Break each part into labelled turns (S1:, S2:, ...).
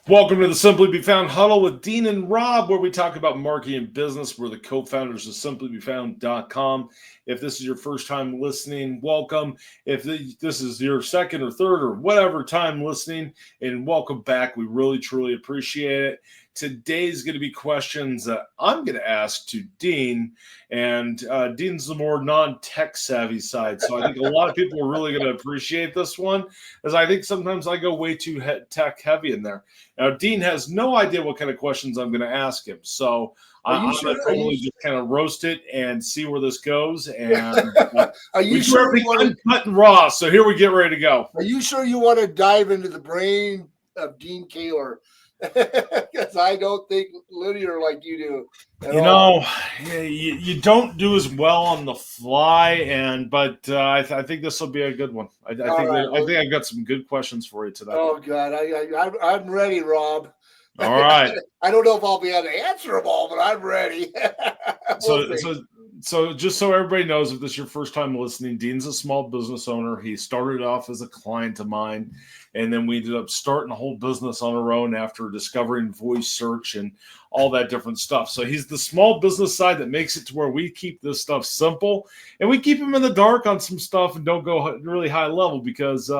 S1: Welcome to the Simply Be Found Huddle with Dean and Rob, where we talk about marketing and business. We're the co-founders of simplybefound.com. If this is your first time listening, welcome. If this is your second or third or whatever time listening, and welcome back. We really, truly appreciate it. Today's going to be questions that I'm going to ask to Dean, and Dean's the more non-tech savvy side. So I think a lot of people are really going to appreciate this one, as I think sometimes I go way too tech heavy in there. Now, Dean has no idea what kind of questions I'm going to ask him. So I'm going to totally just kind of roast it and see where this goes. And
S2: we do everything
S1: uncut and raw. So here we get ready to go.
S2: Are you sure you want to dive into the brain of Dean Kaler? Because I don't think linear like you do.
S1: You don't do as well on the fly, but I think this will be a good one. I think I've got some good questions for you today.
S2: Oh God, I'm ready, Rob.
S1: All right.
S2: I don't know if I'll be able to answer them all, but I'm ready.
S1: So just so everybody knows, if this is your first time listening, Dean's a small business owner. He started off as a client of mine, and then we ended up starting a whole business on our own after discovering voice search and all that different stuff. So he's the small business side that makes it to where we keep this stuff simple, and we keep him in the dark on some stuff and don't go really high level because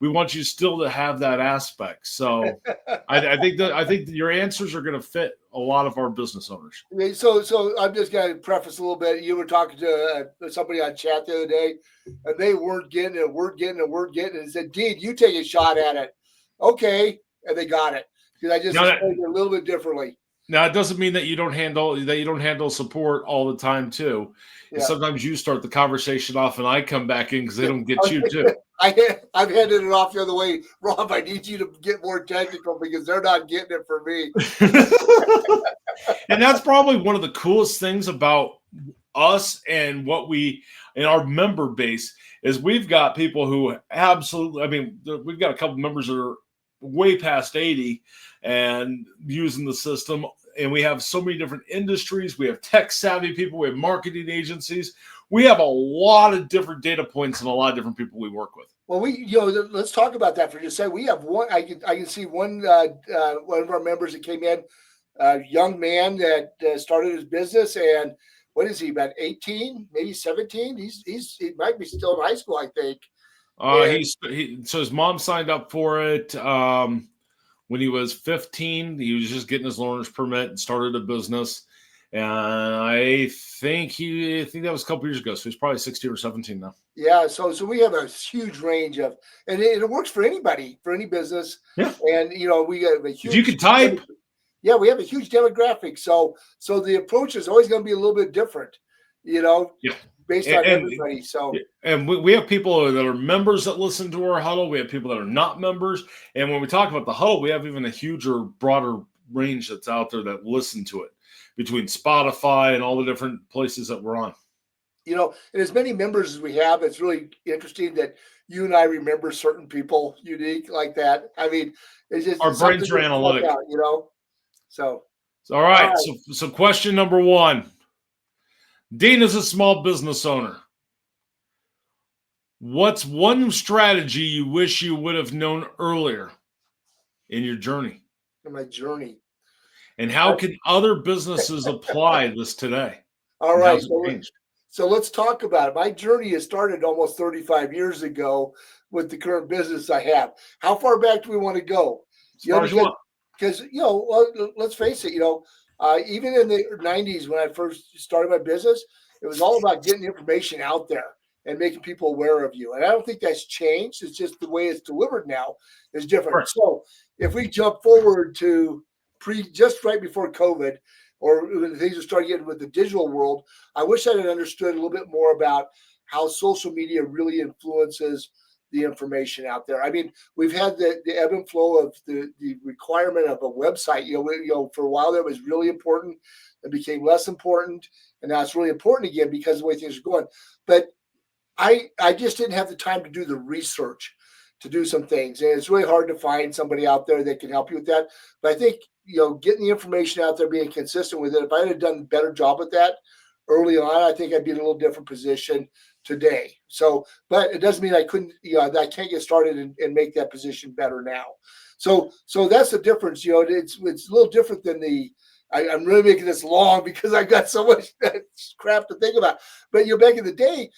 S1: we want you still to have that aspect. So I think your answers are going to fit a lot of our business owners.
S2: So I'm just going to preface a little bit. You were talking to somebody on chat the other day, and they weren't getting it, and said, Dean, you take a shot at it. Okay. And they got it. Because I just explained it a little bit differently.
S1: Now, it doesn't mean that you don't handle support all the time too. Yeah. Sometimes you start the conversation off, and I come back in because they don't get you too.
S2: I've handed it off the other way. Rob, I need you to get more technical because they're not getting it for me.
S1: And that's probably one of the coolest things about us and what we in our member base is we've got people who absolutely, we've got a couple members that are way past 80 and using the system. And we have so many different industries. We have tech savvy people. We have marketing agencies. We have a lot of different data points and a lot of different people we work with.
S2: Well, let's talk about that for just a second. We have one. I can see one of our members that came in, a young man that started his business, and what is he, about 18, maybe 17? He might be still in high school, I think.
S1: So his mom signed up for it. When he was 15, he was just getting his learner's permit and started a business. And I think that was a couple years ago. So he's probably 16 or 17 now.
S2: Yeah. So we have a huge range of, and it works for anybody, for any business.
S1: Yeah.
S2: And, we have a huge.
S1: If you can type.
S2: Yeah, we have a huge demographic. So the approach is always going to be a little bit different,
S1: Yeah.
S2: Based on everybody. So,
S1: and we have people that are members that listen to our huddle. We have people that are not members. And when we talk about the huddle, we have even a huger, broader range that's out there that listen to it between Spotify and all the different places that we're on.
S2: And as many members as we have, it's really interesting that you and I remember certain people unique like that. It's just
S1: our brains are analytic,
S2: So,
S1: all right. So question number one. Dean is a small business owner. What's one strategy you wish you would have known earlier in your journey?
S2: In my journey.
S1: And how can other businesses apply this today?
S2: All right. So let's talk about it. My journey has started almost 35 years ago with the current business I have. How far back do we want to go? Because, let's face it, even in the 90s when I first started my business, it was all about getting information out there and making people aware of you. And I don't think that's changed. It's just the way it's delivered now is different. Right. So if we jump forward to just right before COVID, or when things are starting getting with the digital world, I wish I had understood a little bit more about how social media really influences the information out there. We've had the ebb and flow of the requirement of a website. For a while that was really important. It became less important, and now it's really important again because of the way things are going. But I just didn't have the time to do the research to do some things, and it's really hard to find somebody out there that can help you with that. But I think getting the information out there, being consistent with it. If I had done a better job with that early on, I think I'd be in a little different position today. So, but it doesn't mean I couldn't, I can't get started and make that position better now. So that's the difference. It's a little different than I'm really making this long because I got so much crap to think about. But back in the day,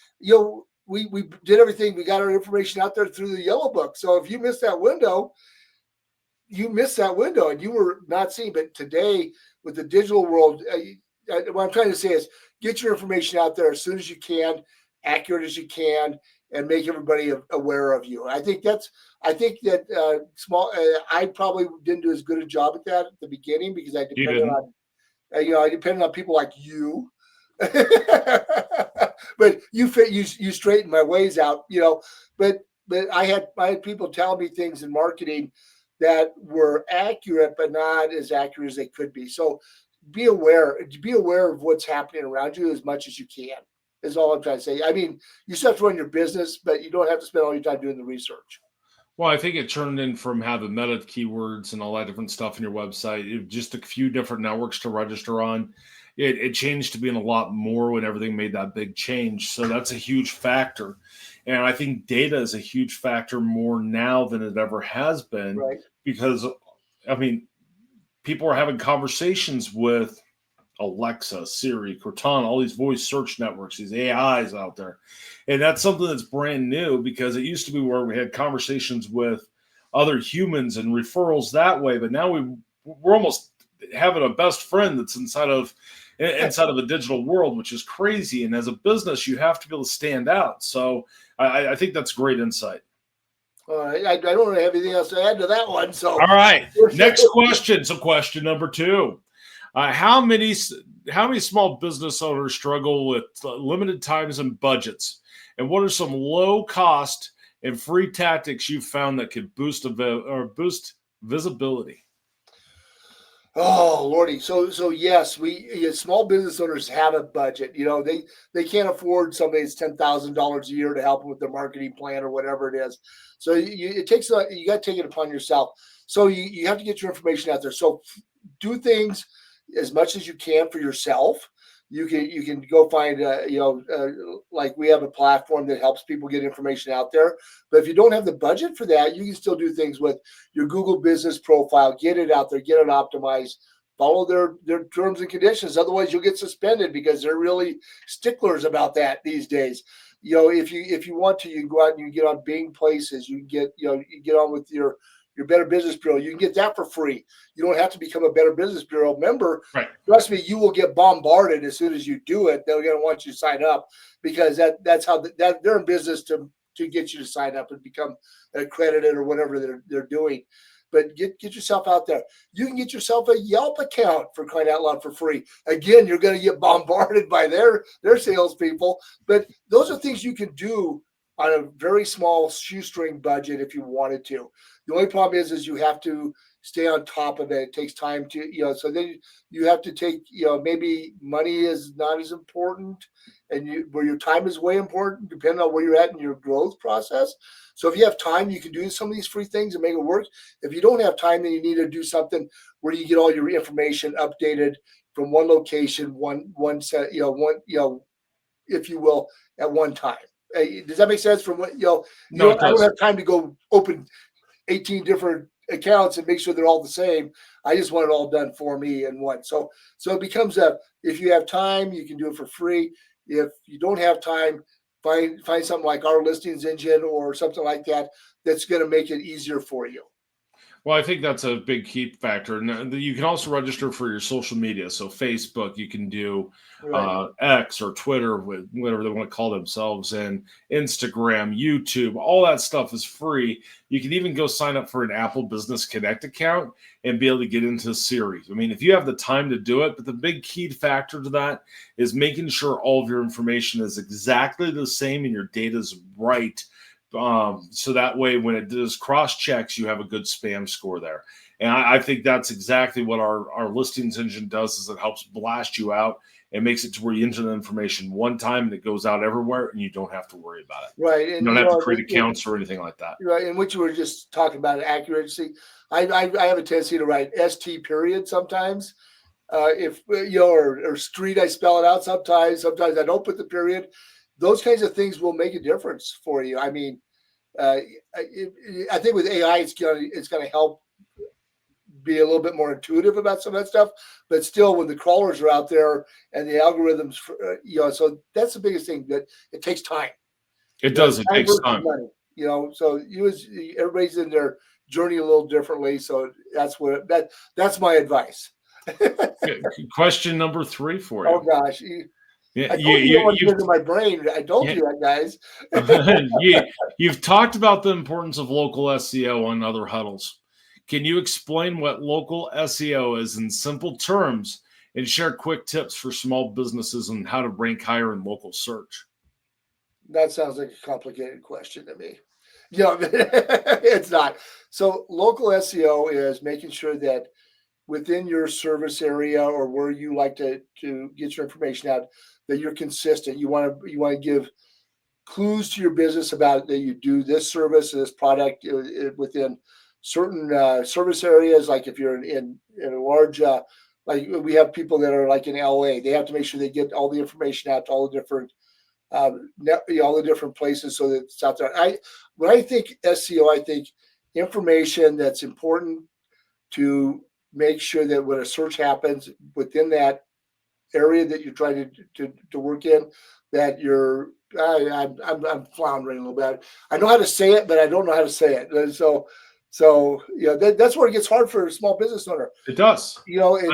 S2: we did everything. We got our information out there through the yellow book. So if you missed that window, and you were not seen. But today, with the digital world, what I'm trying to say is get your information out there as soon as you can, accurate as you can, and make everybody aware of you. I think that I probably didn't do as good a job at that at the beginning because I depended on people like you. But you straightened my ways out, But I had people tell me things in marketing that were accurate, but not as accurate as they could be. So be aware of what's happening around you as much as you can, is all I'm trying to say. I mean, you still have to run your business, but you don't have to spend all your time doing the research.
S1: Well, I think it turned in from having meta keywords and all that different stuff in your website, just a few different networks to register on. It changed to being a lot more when everything made that big change. So that's a huge factor. And I think data is a huge factor more now than it ever has been.
S2: Right.
S1: Because, I mean, people are having conversations with Alexa, Siri, Cortana, all these voice search networks, these AIs out there. And that's something that's brand new because it used to be where we had conversations with other humans and referrals that way. But now we're almost having a best friend that's inside of a digital world, which is crazy. And as a business, you have to be able to stand out. So I think that's great insight.
S2: All right. I don't really have anything else to add to that one. So
S1: all right. Next question. So question number 2. How many small business owners struggle with limited times and budgets? And what are some low cost and free tactics you've found that could boost visibility?
S2: Oh Lordy. So yes, small business owners have a budget. They can't afford somebody that's $10,000 a year to help them with their marketing plan or whatever it is. So you got to take it upon yourself. So you have to get your information out there. So do things as much as you can for yourself. You can go find like we have a platform that helps people get information out there. But if you don't have the budget for that, you can still do things with your Google business profile. Get it out there, get it optimized, follow their terms and conditions. Otherwise, you'll get suspended because they're really sticklers about that these days. If you want to, you can go out and you can get on Bing Places. You can get you get on with your Better Business Bureau. You can get that for free. You don't have to become a Better Business Bureau member.
S1: Right.
S2: Trust me, you will get bombarded as soon as you do it. They're going to want you to sign up because that's how they're in business to get you to sign up and become accredited or whatever they're doing. But get yourself out there. You can get yourself a Yelp account, for crying out loud, for free. Again, you're going to get bombarded by their salespeople. But those are things you can do on a very small shoestring budget if you wanted to. The only problem is you have to stay on top of it. It takes time to, so then you have to take, maybe money is not as important and where your time is way important, depending on where you're at in your growth process. So if you have time, you can do some of these free things and make it work. If you don't have time, then you need to do something where you get all your information updated from one location, one set, if you will, at one time. Does that make sense? From what
S1: No,
S2: I don't have time to go open 18 different accounts and make sure they're all the same. I just want it all done for me in one. So it becomes if you have time, you can do it for free. If you don't have time, find something like our listings engine or something like that that's going to make it easier for you.
S1: Well, I think that's a big key factor. And you can also register for your social media. So Facebook, you can do X or Twitter, whatever they want to call themselves, and Instagram, YouTube, all that stuff is free. You can even go sign up for an Apple Business Connect account and be able to get into Siri. I mean, if you have the time to do it, but the big key factor to that is making sure all of your information is exactly the same and your data is right. So that way, when it does cross checks, you have a good spam score there. And I think that's exactly what our listings engine does is it helps blast you out and makes it to where you enter the information one time and it goes out everywhere and you don't have to worry about it.
S2: Right.
S1: And you don't have to create accounts or anything like that.
S2: Right. And what you were just talking about, accuracy. I have a tendency to write ST period sometimes. If or street, I spell it out sometimes. Sometimes I don't put the period. Those kinds of things will make a difference for you. I mean, I think with AI, it's gonna help be a little bit more intuitive about some of that stuff. But still, when the crawlers are out there and the algorithms, so that's the biggest thing, that it takes time.
S1: It does. It takes time.
S2: Money, so everybody's in their journey a little differently. So that's my advice.
S1: Question number 3 for you.
S2: Oh gosh. I told you my brain. I told you that, guys.
S1: You've talked about the importance of local SEO on other huddles. Can you explain what local SEO is in simple terms and share quick tips for small businesses on how to rank higher in local search?
S2: That sounds like a complicated question to me. It's not. So local SEO is making sure that within your service area or where you like to get your information out, that you're consistent. You want to give clues to your business about that you do this service, this product within certain service areas. Like if you're in a large, like we have people that are like in LA, they have to make sure they get all the information out to all the different all the different places so that it's out there. When I think SEO, I think information that's important to make sure that when a search happens within that area that you're trying to work in, that I'm floundering a little bit. I know how to say it, but I don't know how to say it. And so that's where it gets hard for a small business owner.
S1: It does. Because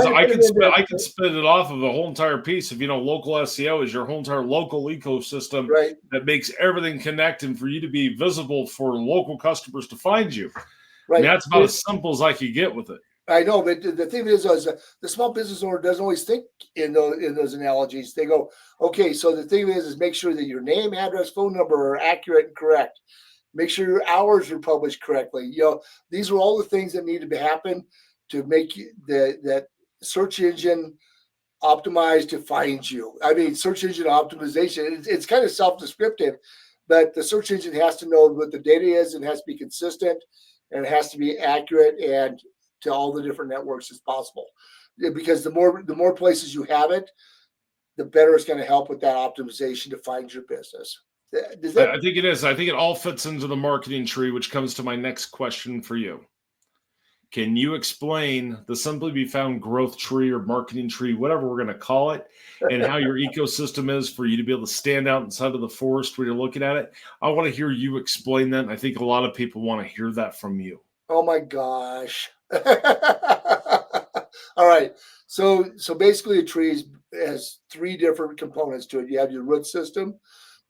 S1: I could spit it off of a whole entire piece of local SEO is your whole entire local ecosystem,
S2: right,
S1: that makes everything connect and for you to be visible for local customers to find you.
S2: Right.
S1: And that's about as simple as I could get with it.
S2: I know, but the thing is the small business owner doesn't always think in those analogies. They go, okay, so the thing is make sure that your name, address, phone number are accurate and correct. Make sure your hours are published correctly. These are all the things that need to happen to make that search engine optimized to find you. I mean, search engine optimization, it's kind of self-descriptive, but the search engine has to know what the data is, and has to be consistent, and it has to be accurate and to all the different networks as possible. Because the more places you have it, the better it's going to help with that optimization to find your business.
S1: I think it is. I think it all fits into the marketing tree, which comes to my next question for you. Can you explain the Simply Be Found growth tree or marketing tree, whatever we're going to call it, and how your ecosystem is for you to be able to stand out inside of the forest where you're looking at it? I want to hear you explain that. And I think a lot of people want to hear that from you.
S2: Oh my gosh. All right. So basically a tree has 3 different components to it. You have your root system,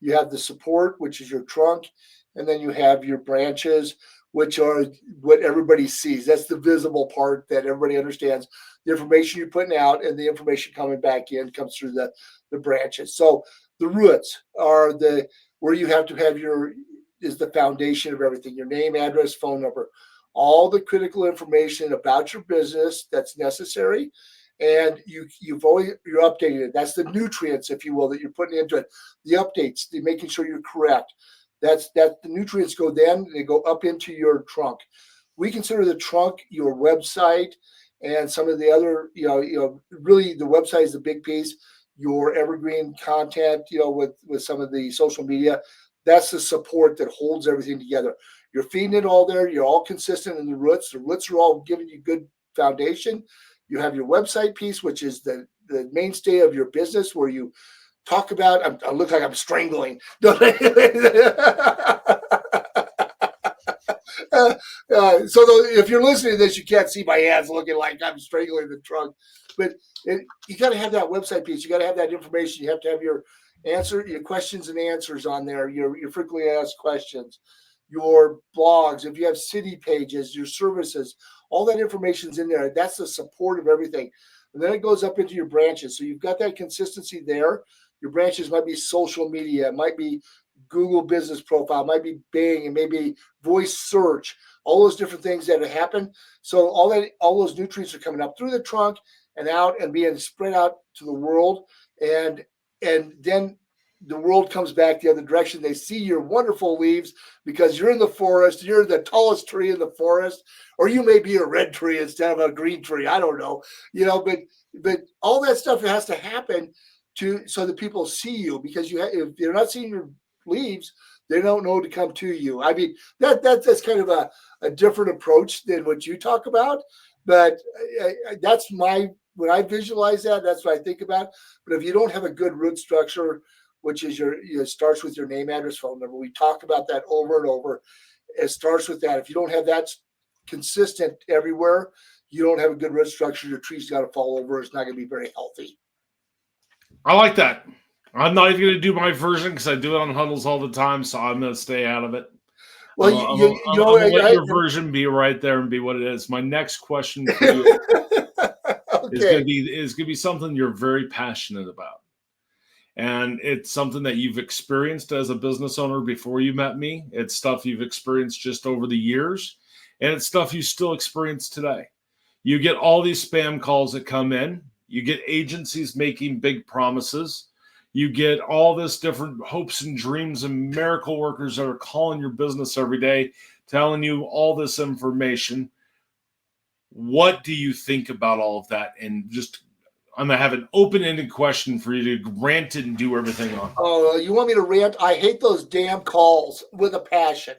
S2: you have the support, which is your trunk, and then you have your branches, which are what everybody sees. That's the visible part that everybody understands. The information you're putting out and the information coming back in comes through the branches. So the roots are where you have to have is the foundation of everything. Your name, address, phone number, all the critical information about your business that's necessary. And you're updating it. That's the nutrients, if you will, that you're putting into it. The updates, making sure you're correct. That the nutrients they go up into your trunk. We consider the trunk your website and some of the other, really the website is the big piece. Your evergreen content, with some of the social media, that's the support that holds everything together. You're feeding it all there. You're all consistent in the roots. The roots are all giving you good foundation. You have your website piece, which is the mainstay of your business, where you talk about. I look like I'm strangling. So if you're listening to this, you can't see my hands looking like I'm strangling the trunk. But you got to have that website piece. You got to have that information. You have to have your questions and answers on there. Your frequently asked questions, your blogs. If you have city pages, your services. All that information's in there. That's the support of everything. And then it goes up into your branches. So you've got that consistency there. Your branches might be social media, it might be Google business profile, it might be Bing, it may be voice search, all those different things that happen. So all those nutrients are coming up through the trunk and out and being spread out to the world. And then the world comes back the other direction. They see your wonderful leaves because you're in the forest. You're the tallest tree in the forest, or you may be a red tree instead of a green tree. I don't know, but all that stuff has to happen so that people see you, because if they're not seeing your leaves, They don't know to come to you. I mean, that's kind of a different approach than what you talk about. But that's when I visualize that, that's what I think about. But if you don't have a good root structure, which is starts with your name, address, phone number. We talk about that over and over. It starts with that. If you don't have that consistent everywhere, you don't have a good root structure. Your tree's got to fall over. It's not going to be very healthy.
S1: I like that. I'm not even going to do my version because I do it on Huddles all the time, so I'm going to stay out of it. Well, I'm going to let your version be right there and be what it is. My next question for you is going to be something you're very passionate about. And it's something that you've experienced as a business owner before you met me. It's stuff you've experienced just over the years, and it's stuff you still experience today. You get all these spam calls that come in. You get agencies making big promises. You get all this different hopes and dreams and miracle workers that are calling your business every day, telling you all this information. What do you think about all of that? And just, I'm going to have an open-ended question for you to rant it and do everything on.
S2: Oh, you want me to rant? I hate those damn calls with a passion.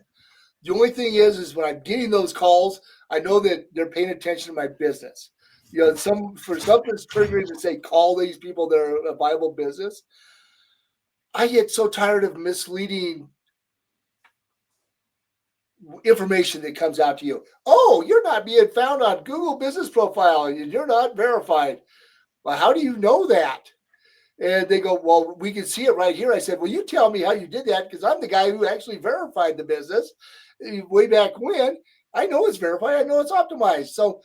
S2: The only thing is when I'm getting those calls, I know that they're paying attention to my business. For something's triggering to say, call these people, they're a viable business. I get so tired of misleading information that comes out to you. Oh, you're not being found on Google Business Profile and you're not verified. Well, how do you know that? And they go, well, we can see it right here. I said, well, you tell me how you did that because I'm the guy who actually verified the business way back when. I know it's verified. I know it's optimized. So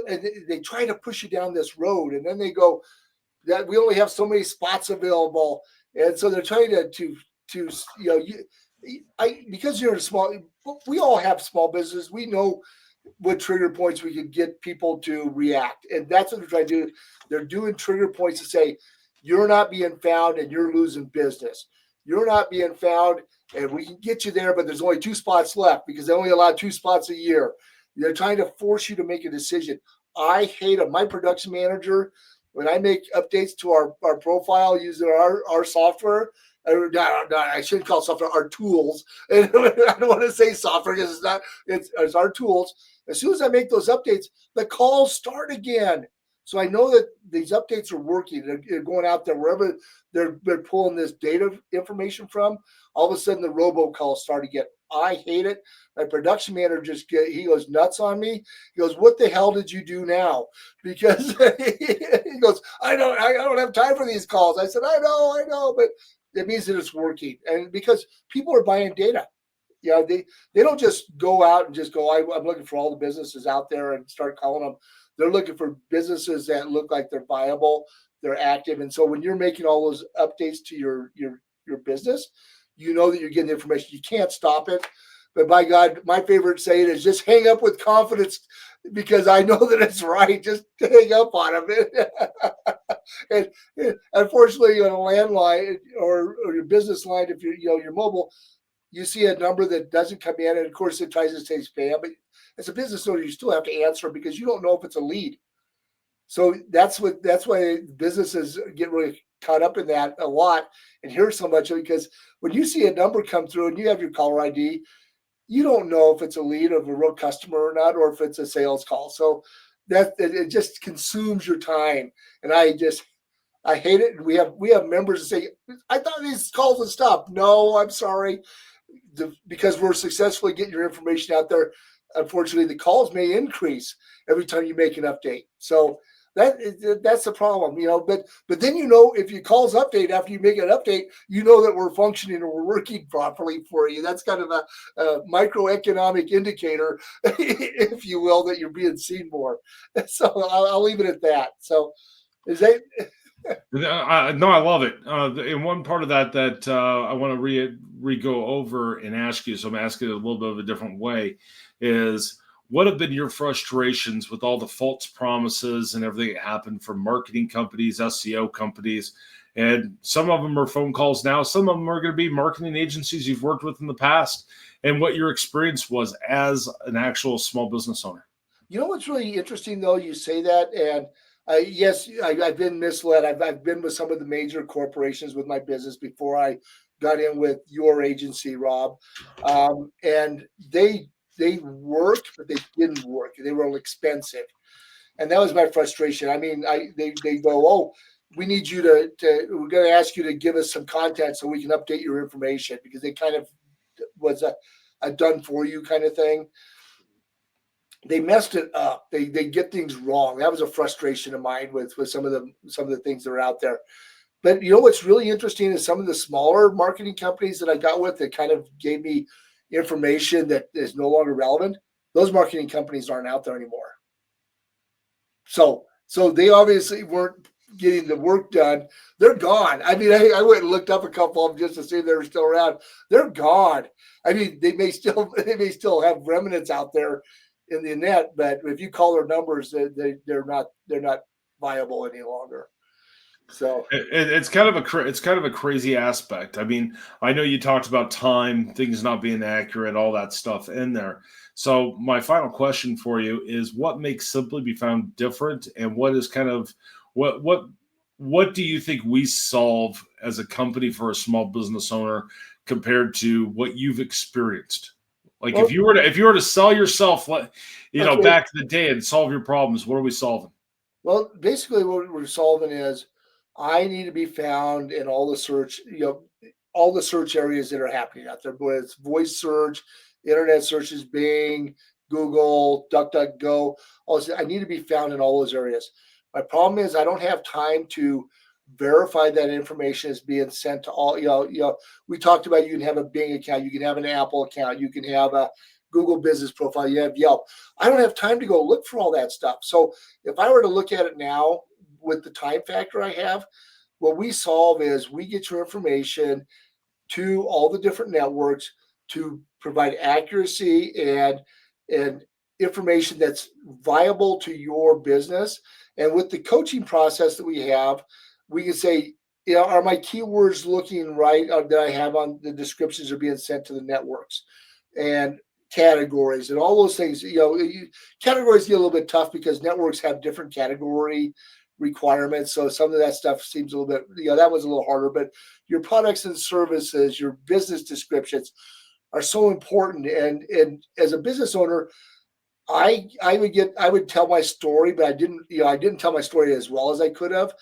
S2: and they try to push you down this road, and then they go that we only have so many spots available, and so they're trying to because you're a small. We all have small business. We know what trigger points we could get people to react, and that's what they're trying to do. They're doing trigger points to say you're not being found and you're losing business. You're not being found, and we can get you there, but there's only 2 spots left because they only allow 2 spots a year. They're trying to force you to make a decision. I hate them. My production manager, when I make updates to our profile using our software, I shouldn't call it software, our tools. And I don't want to say software because it's our tools. As soon as I make those updates, the calls start again. So I know that these updates are working. They're going out there wherever they're pulling this data information from. All of a sudden, the robocalls start again. I hate it. My production manager he goes nuts on me. He goes, "What the hell did you do now?" Because he goes, I don't have time for these calls. I said, I know, but it means that it's working, and because people are buying data. They don't just go out and just go, I'm looking for all the businesses out there and start calling them. They're looking for businesses that look like they're viable, they're active. And so when you're making all those updates to your business, you know that you're getting the information. You can't stop it. But by God, my favorite saying is just hang up with confidence because I know that it's right. Just hang up on them. And unfortunately, on a landline or your business line, if you're mobile, you see a number that doesn't come in, and of course it tries to say spam, but as a business owner, you still have to answer because you don't know if it's a lead. So that's why businesses get really caught up in that a lot and hear so much of it, because when you see a number come through and you have your caller ID, you don't know if it's a lead of a real customer or not, or if it's a sales call. So that it just consumes your time, and I hate it. And we have members that say, I thought these calls would stop. No, I'm sorry. Because we're successfully getting your information out there, unfortunately, the calls may increase every time you make an update. So that's the problem, But then if your calls update after you make an update, you know that we're functioning and we're working properly for you. That's kind of a microeconomic indicator, if you will, that you're being seen more. So I'll leave it at that. So is that?
S1: No, I love it. And one part of that I want to re-go over and ask you, so I'm asking it a little bit of a different way, is what have been your frustrations with all the false promises and everything that happened from marketing companies, SEO companies, and some of them are phone calls now, some of them are going to be marketing agencies you've worked with in the past, and what your experience was as an actual small business owner?
S2: What's really interesting, though, you say that, and yes, I've been misled. I've been with some of the major corporations with my business before I got in with your agency, Rob, and they worked, but they didn't work. They were expensive, and that was my frustration. I mean, they go, oh, we need you to we're going to ask you to give us some content so we can update your information, because they kind of was a done for you kind of thing. They messed it up. They get things wrong. That was a frustration of mine with some of the things that are out there. But you know what's really interesting is some of the smaller marketing companies that I got with that kind of gave me information that is no longer relevant. Those marketing companies aren't out there anymore. So they obviously weren't getting the work done. They're gone. I mean, I went and looked up a couple of them just to see if they were still around. They're gone. I mean, they may still have remnants out there in the net, but if you call their numbers, they're not viable any longer. So
S1: it's kind of a crazy aspect. I mean, I know you talked about time, things not being accurate, all that stuff in there. So my final question for you is, what makes Simply Be Found different, and what is kind of what do you think we solve as a company for a small business owner compared to what you've experienced? Like, well, if you were to sell yourself, back in the day and solve your problems, what are we solving?
S2: Well, basically what we're solving is, I need to be found in all the search, all the search areas that are happening out there, whether it's voice search, internet searches, Bing, Google, DuckDuckGo. I need to be found in all those areas. My problem is I don't have time to verify that information is being sent to all. We talked about, you can have a Bing account, you can have an Apple account, you can have a Google business profile, you have Yelp. I don't have time to go look for all that stuff. So if I were to look at it now with the time factor I have, what we solve is we get your information to all the different networks to provide accuracy and information that's viable to your business. And with the coaching process that we have, we can say, are my keywords looking right that I have on the descriptions are being sent to the networks, and categories and all those things. Categories get a little bit tough because networks have different category requirements. So some of that stuff seems a little bit, that was a little harder, but your products and services, your business descriptions are so important. And as a business owner, I would tell my story, but I didn't tell my story as well as I could have.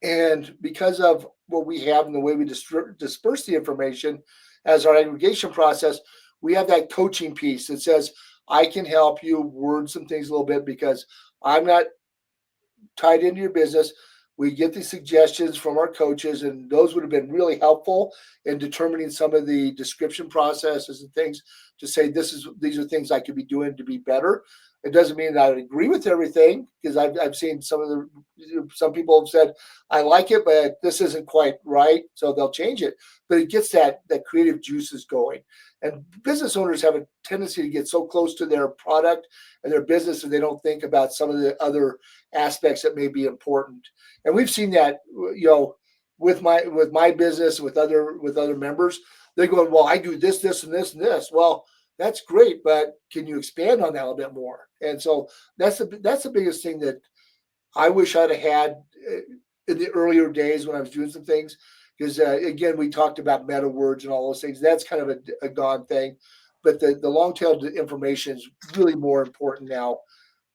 S2: And because of what we have and the way we disperse the information as our aggregation process, we have that coaching piece that says, I can help you word some things a little bit because I'm not tied into your business. We get the suggestions from our coaches, and those would have been really helpful in determining some of the description processes and things to say, these are things I could be doing to be better. It doesn't mean that I would agree with everything, because I've seen some people have said, I like it, but this isn't quite right, so they'll change it. But it gets that creative juices going. And business owners have a tendency to get so close to their product and their business that they don't think about some of the other aspects that may be important. And we've seen that, with my business, with other members. They're going, well, I do this, and this, and this. Well, that's great, but can you expand on that a little bit more? And so that's the biggest thing that I wish I'd have had in the earlier days when I was doing some things. Because again, we talked about meta words and all those things. That's kind of a gone thing, but the long tail information is really more important now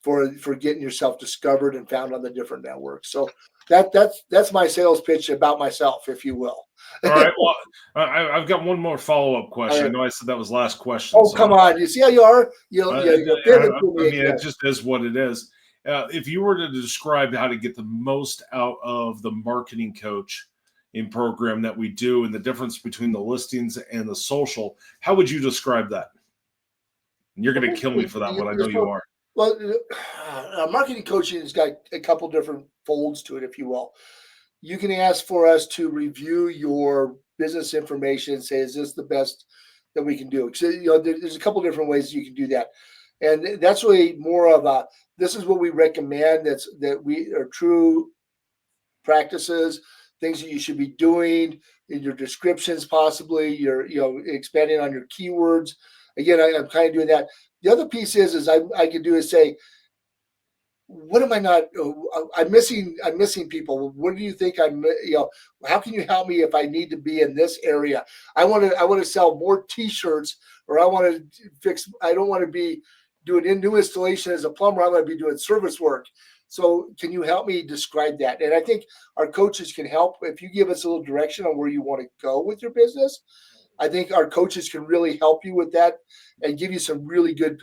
S2: for getting yourself discovered and found on the different networks. So that's my sales pitch about myself, if you will.
S1: All right. Well, I've got one more follow-up question. I know I said that was last question.
S2: Oh, so come on. You see how you are?
S1: It just is what it is. If you were to describe how to get the most out of the marketing coach in program that we do and the difference between the listings and the social, how would you describe that? And you're going to kill me for that one. I know you are.
S2: Well, marketing coaching has got a couple different folds to it, if you will. You can ask for us to review your business information and say, is this the best that we can do? So, there's a couple different ways you can do that. And that's really more of this is what we recommend. That we are true practices, things that you should be doing in your descriptions, possibly you're expanding on your keywords. Again, I'm kind of doing that. The other piece is I can do is say, what am I not? I'm missing people. What do you think how can you help me if I need to be in this area? I want to sell more T-shirts, or I want to fix. I don't want to be doing new installation as a plumber. I want to be doing service work. So can you help me describe that? And I think our coaches can help if you give us a little direction on where you want to go with your business. I think our coaches can really help you with that and give you some really good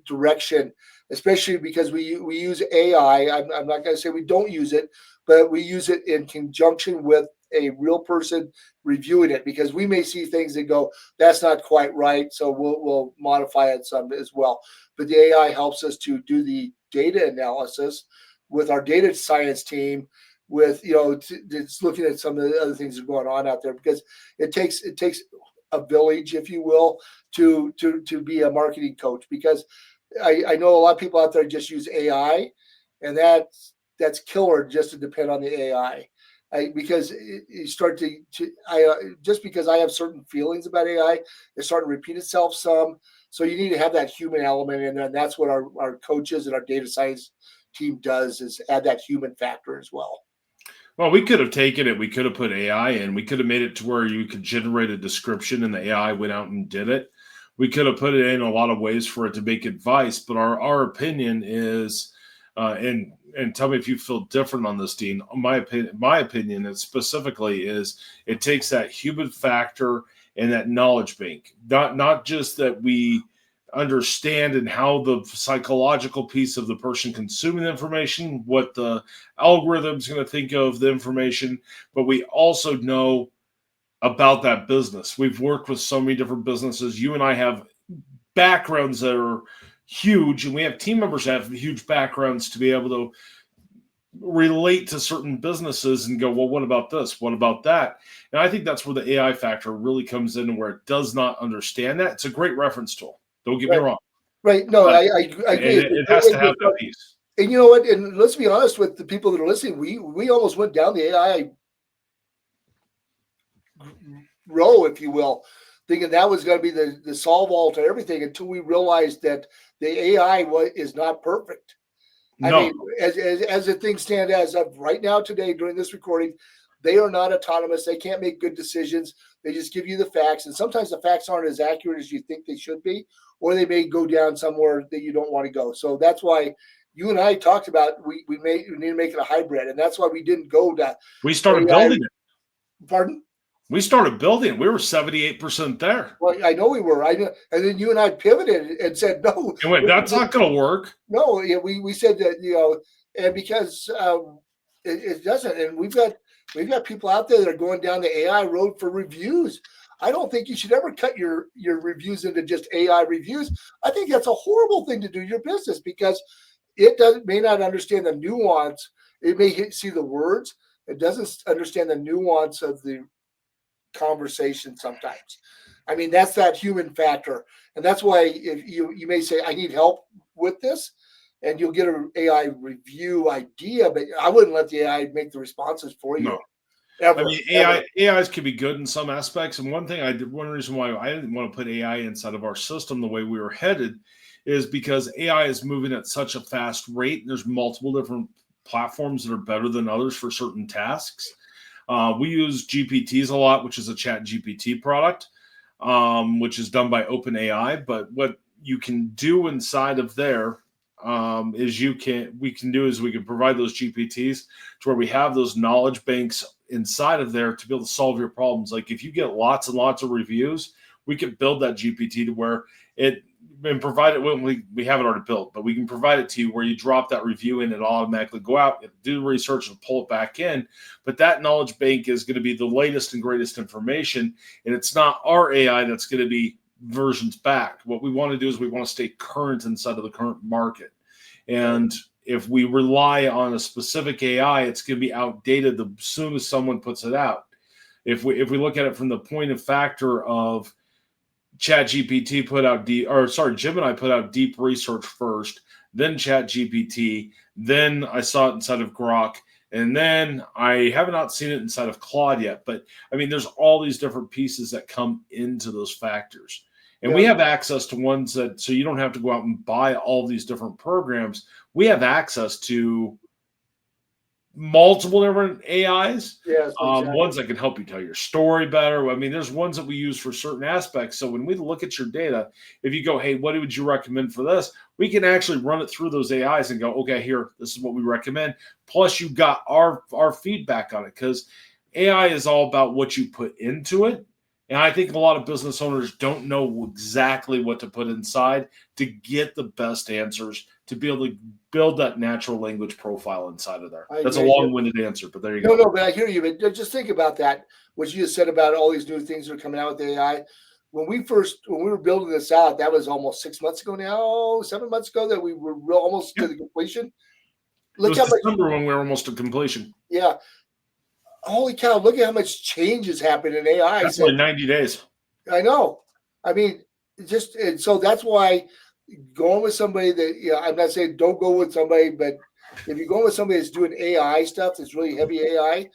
S2: direction, especially because we use AI. I'm not going to say we don't use it, but we use it in conjunction with a real person reviewing it, because we may see things that go, that's not quite right, so we'll modify it some as well. But the AI helps us to do the data analysis with our data science team, with it's looking at some of the other things that are going on out there, because it takes a village, if you will, to be a marketing coach, because I know a lot of people out there just use AI, and that's killer just to depend on the AI. Because you start to just because I have certain feelings about AI, it's starting to repeat itself some. So you need to have that human element in there, and that's what our coaches and our data science team does, is add that human factor as well.
S1: Well, we could have taken it. We could have put AI in. We could have made it to where you could generate a description and the AI went out and did it. We could have put it in a lot of ways for it to make advice. But our opinion is, and tell me if you feel different on this, Dean. My opinion is specifically is it takes that human factor and that knowledge bank. Not just that we understand and how the psychological piece of the person consuming the information, what the algorithm's going to think of the information, but we also know about that business. We've worked with so many different businesses. You and I have backgrounds that are huge, and we have team members that have huge backgrounds to be able to relate to certain businesses and go, well, what about this? What about that? And I think that's where the AI factor really comes in, where it does not understand that. It's a great reference tool. Don't get me wrong.
S2: Right. No, I agree.
S1: It has to have that piece.
S2: And you know what? And let's be honest with the people that are listening. We almost went down the AI row, if you will, thinking that was going to be the solve all to everything, until we realized that the AI is not perfect. I mean, as the things stand as of right now today during this recording, they are not autonomous. They can't make good decisions. They just give you the facts. And sometimes the facts aren't as accurate as you think they should be, or they may go down somewhere that you don't want to go. So that's why you and I talked about we need to make it a hybrid. And that's why we didn't go that.
S1: We started building it.
S2: Pardon?
S1: We started building it. We were 78% there.
S2: Well, I know we were. I know. And then you and I pivoted and said, no.
S1: And went, that's not going to work.
S2: No, we said that, and because it doesn't. And we've got people out there that are going down the AI road for reviews. I don't think you should ever cut your reviews into just AI reviews. I think that's a horrible thing to do in your business, because it may not understand the nuance. It may see the words. It doesn't understand the nuance of the conversation sometimes. I mean, that's that human factor. And that's why if you may say, I need help with this, and you'll get an AI review idea, but I wouldn't let the AI make the responses for you.
S1: No.
S2: Ever,
S1: I mean, AIs can be good in some aspects. And one reason why I didn't want to put AI inside of our system the way we were headed is because AI is moving at such a fast rate. And there's multiple different platforms that are better than others for certain tasks. We use GPTs a lot, which is a chat GPT product, which is done by OpenAI. But what you can do inside of there is we can provide those GPTs to where we have those knowledge banks inside of there to be able to solve your problems. Like if you get lots and lots of reviews, we could build that GPT to where and provide it when we have it already built, but we can provide it to you where you drop that review in and automatically go out, do research and pull it back in. But that knowledge bank is going to be the latest and greatest information. And it's not our AI that's going to be versions back. What we want to do is we want to stay current inside of the current market. And if we rely on a specific AI, it's going to be outdated the soon as someone puts it out. If we look at it from the point of factor of ChatGPT Gemini put out deep research first, then ChatGPT, then I saw it inside of Grok, and then I have not seen it inside of Claude yet. But I mean, there's all these different pieces that come into those factors. And we have access to ones that, so you don't have to go out and buy all these different programs. We have access to multiple different AIs,
S2: yes, exactly.
S1: Ones that can help you tell your story better. I mean, there's ones that we use for certain aspects. So when we look at your data, if you go, hey, what would you recommend for this? We can actually run it through those AIs and go, okay, here, this is what we recommend. Plus, you got our feedback on it, because AI is all about what you put into it. And I think a lot of business owners don't know exactly what to put inside to get the best answers, to be able to build that natural language profile inside of there. That's a long-winded answer, but there you go.
S2: No, but I hear you. But just think about that, what you just said about all these new things that are coming out with AI. When we were building this out, that was almost 6 months ago now, 7 months ago, that we were almost to the completion.
S1: Look how much December when we were almost to completion.
S2: Yeah. Holy cow, look at how much change has happened in AI.
S1: That's like 90 days.
S2: I know. I mean, and so that's why going with somebody that, I'm not saying don't go with somebody, but if you're going with somebody that's doing AI stuff, that's really heavy AI,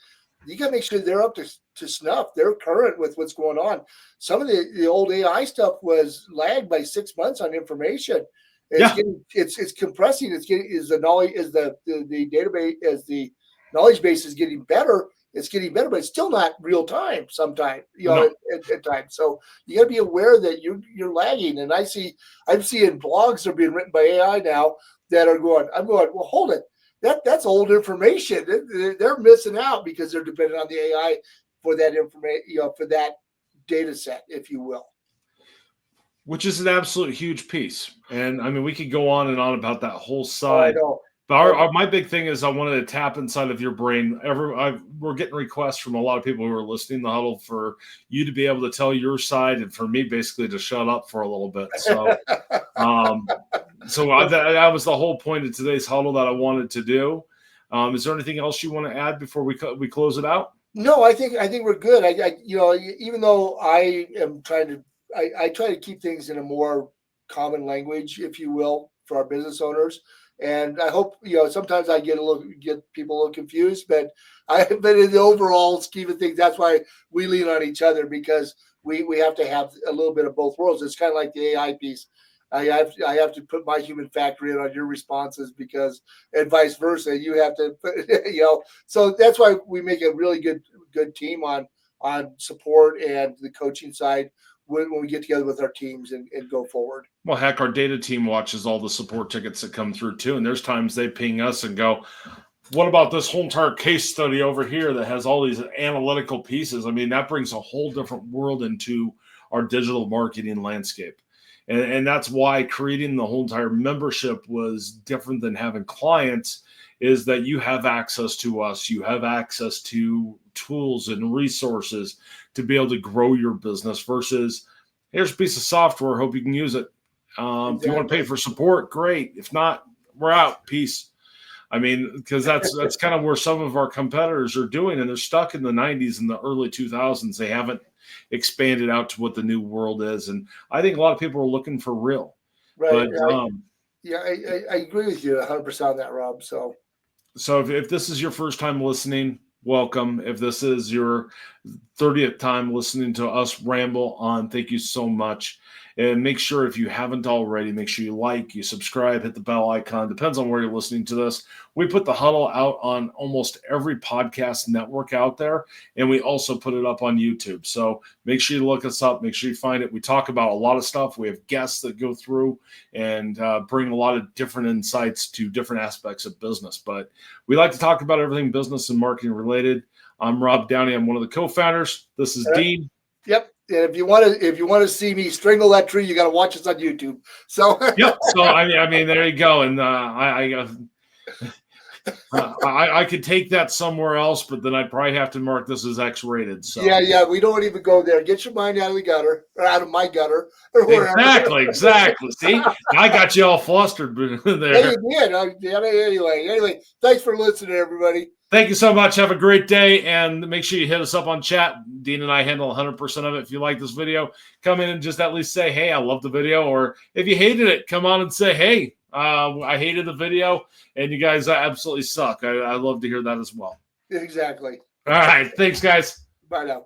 S2: you got to make sure they're up to snuff. They're current with what's going on. Some of the old AI stuff was lagged by 6 months on information. It's compressing. The knowledge, as the database, as the knowledge base is getting better. It's getting better, but it's still not real time sometimes, at times. So you got to be aware that you're lagging. And I'm seeing blogs that are being written by AI now that I'm going, well, hold it. That's old information. They're missing out because they're dependent on the AI for that information, for that data set, if you will.
S1: Which is an absolute huge piece. And I mean, we could go on and on about that whole side. But my big thing is I wanted to tap inside of your brain. We're getting requests from a lot of people who are listening to the Huddle for you to be able to tell your side, and for me basically to shut up for a little bit. So, that was the whole point of today's Huddle that I wanted to do. Is there anything else you want to add before we close it out?
S2: No, I think we're good. Even though I am I try to keep things in a more common language, if you will, for our business owners. And I hope, sometimes I get people a little confused, but in the overall scheme of things, that's why we lean on each other, because we have to have a little bit of both worlds. It's kind of like the AI piece. I have to put my human factor in on your responses, and vice versa. You have to, so that's why we make a really good team on support and the coaching side when we get together with our teams and go forward.
S1: Well, heck, our data team watches all the support tickets that come through too. And there's times they ping us and go, what about this whole entire case study over here that has all these analytical pieces? I mean, that brings a whole different world into our digital marketing landscape. And that's why creating the whole entire membership was different than having clients, is that you have access to us. You have access to tools and resources to be able to grow your business versus here's a piece of software. Hope you can use it. Exactly. If you want to pay for support, great. If not, we're out. Peace. I mean, because that's kind of where some of our competitors are doing, and they're stuck in the 90s and the early 2000s. They haven't expanded out to what the new world is. And I think a lot of people are looking for real.
S2: Right. But, I agree with you 100% on that, Rob. So
S1: if this is your first time listening, welcome. If this is your 30th time listening to us ramble on, thank you so much. And make sure, if you haven't already, make sure you like, you subscribe, hit the bell icon. Depends on where you're listening to this. We put the Huddle out on almost every podcast network out there, and we also put it up on YouTube. So make sure you look us up. Make sure you find it. We talk about a lot of stuff. We have guests that go through and bring a lot of different insights to different aspects of business. But we like to talk about everything business and marketing related. I'm Rob Downey. I'm one of the co-founders. This is Dean.
S2: Yep. And if you want to see me strangle that tree, you got to watch us on YouTube. So
S1: yep. So I mean, there you go. And I could take that somewhere else, but then I'd probably have to mark this as X-rated. So
S2: yeah, we don't even go there. Get your mind out of the gutter, or out of my gutter, or wherever.
S1: Exactly. See, I got you all flustered there.
S2: Yeah, you did. Anyway, thanks for listening, everybody.
S1: Thank you so much. Have a great day, and make sure you hit us up on chat. Dean and I handle 100% of it. If you like this video, come in and just at least say, hey, I love the video. Or if you hated it, come on and say, hey, I hated the video, and you guys absolutely suck. I love to hear that as well.
S2: Exactly.
S1: All right. Thanks, guys.
S2: Bye now.